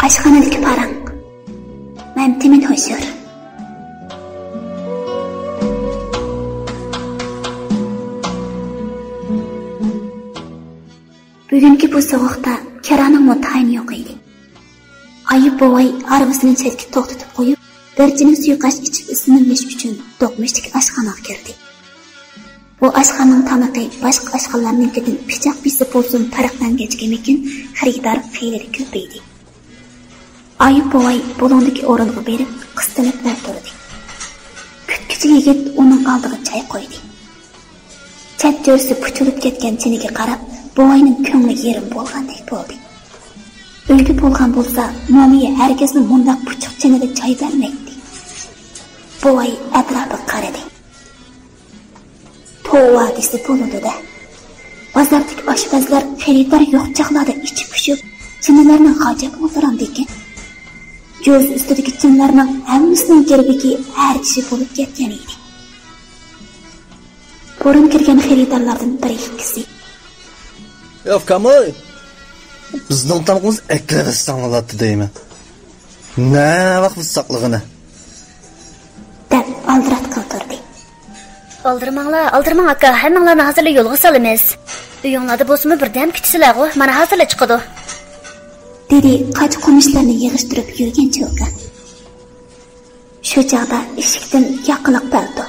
Aşxanadaki parang. Men Timin Hoşur. Bugünkü bu soğukta Kiraning mutayini yo'q edi. Ayıp bovay arabasini chetga to'xtatib qo'yib, bir jinim suyuqash ichib isinilish uchun do'qmishdagi oshxonaga kirdi. Bu oshxonaning tamiqi boshqa oshxonalarnikidan pichoq bisi bo'lsin farqlangachkamikin xaridor xiyli ko'paydi. Ayıp bovay bulundagi o'ringa berib qistilib o'tirdi. Kutkuchi yigit uning oldiga choy qo'ydi. Chat jo'rsi puchilib ketgan chiniga qarab, bovayning ko'ngli yerim bo'lgandek bo'ldi. O'lgi bo'lgan bo'lsa, momiya herkesni mundaq puchuq chinida choy bermaydi. Bovay atrofiga qaradi. Tova desa bo'ladi-da. Bozordagi oshpazlar xaridor yo'q chaqlarda ichib pushib, chinilarni hojat o'tiramdi ekan. Göz ustidagi chinlarning hammasining gerbiki har kishi bo'lib ketgan edi. Burun kirgan xaridorlardan biri ikkisi. Yo'q, Kamoy. Bizning tamimiz eklabisdan oladi deyman. Ne vaqt saqlig'ini? Deb aldirat qildirdi. Aldirmang aka, hammanglarni hozirla yo'lga solamiz. Uyinglarda bo'lsa birdam kutisizlar-ku, mana hozirla chiqadi. Dedi qoch qumishlarni yig'ishtirib yurgan cho'kan. Shu chaqda eshikdan yaqinliq berdi.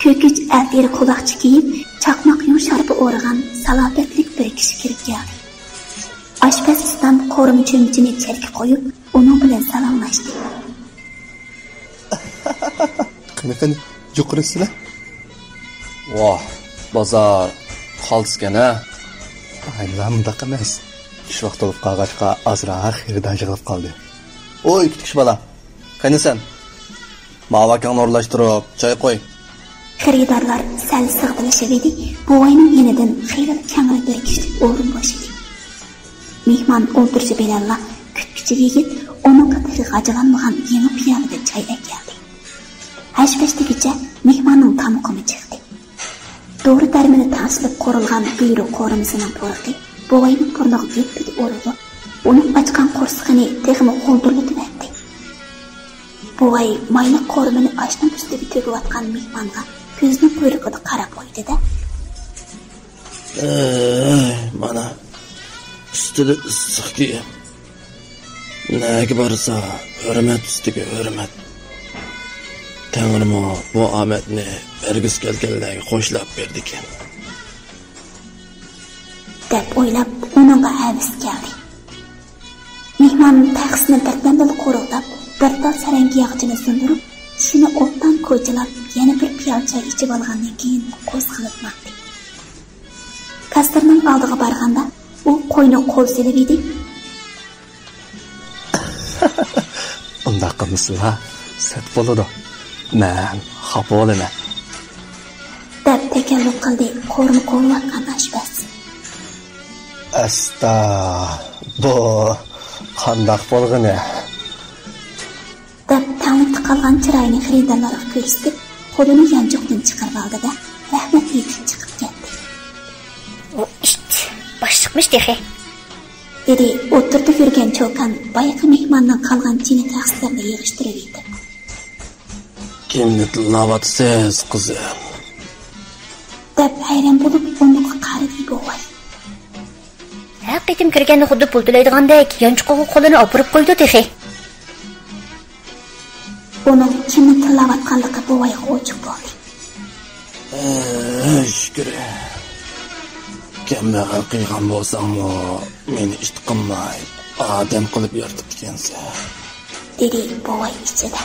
Ko'kich alteri quloqchi kiyib, chaqmoq yumsharib o'rg'an salobatlik bir kishi kirib keldi. Oshpaz ustidan qo'rim cho'mchini chelga qo'yib, uning bilan salomlashdi. Qanaqa yuqrisizlar? Voh, bozor qolsgana. Aylanmada emas. Shu vaqt olib qolg'achqa azroq xiridan yig'ilib qoldi. Oy, kutkish bola. Qani sen? Mavakangni o'rlashtirib, choy qo'y. Xaridorlar sal sig'dilishib edi, buvayning yenidan xiyli kamroq bir kishi o'rin boshidi. Mehmon o'ldirchi bilanla kutkichi yigit uning qatli g'ajalanmagan yangi piyolada choy keldi. Hashpashtigacha mehmonning tamuqimi chiqdi. Doğru termini tashlab qo'rilgan buyruq qo'rimisining po'rqi buvayning burniga yetdi o'rdi. Uning ochgan qo'rsqini texmi g'o'ldirib etdi. Buvay mayli qo'rimini ashning ustiga tegayotgan mehmonga ko'zning quyruqida qarab qo'ydi-da. Mana üstüde issiqki. Nega borsa, hurmat ustiga hurmat. Tangrim bu omadni bergis kelganlarga qo'shlab berdi ekan. Deb o'ylab, uningga havis keldi. Mehmon taxsini birdan qo'riqlab, bir tal sarangi yog'chini sundirib, shuni o'tdan ko'chilab, yana bir piyol choy ichib olgandan keyin qo'zg'alib maqdi. Kastirning oldiga borganda, u qo'yni qo'l silib edi. Unda qilmisizlar, set bo'ladi. Men xafa bo'laman. Deb takalluf qildi qo'rni qo'llatgan oshpaz. Asta, bu qandaq bo'lg'ini? Deb tanib qolgan chiroyni xaridorlarga ko'rsatib, qo'lini yanchoqdan chiqarib oldi-da, rahmat aytib chiqib ketdi. O bosh chiqmish dexe. Dedi, o'tirib yurgan cho'kan boyaqi mehmondan qolgan chini taxslarni yig'ishtirib edi. Kimni tilovatsiz qizim? Deb hayron bo'lib unga qaradi buvay. Haqiqatan kirganda xuddi pul to'laydigandek, yanchiqqa qo'lini opirib qo'ydi dexe. Uning kimni tilovatganligi buvayga ochiq bo'ldi. Shukr. Kimni qilgan bo'lsam-mo, meni ish qilmay, odam qilib yoritib ekansan. Dedi buvay ichida.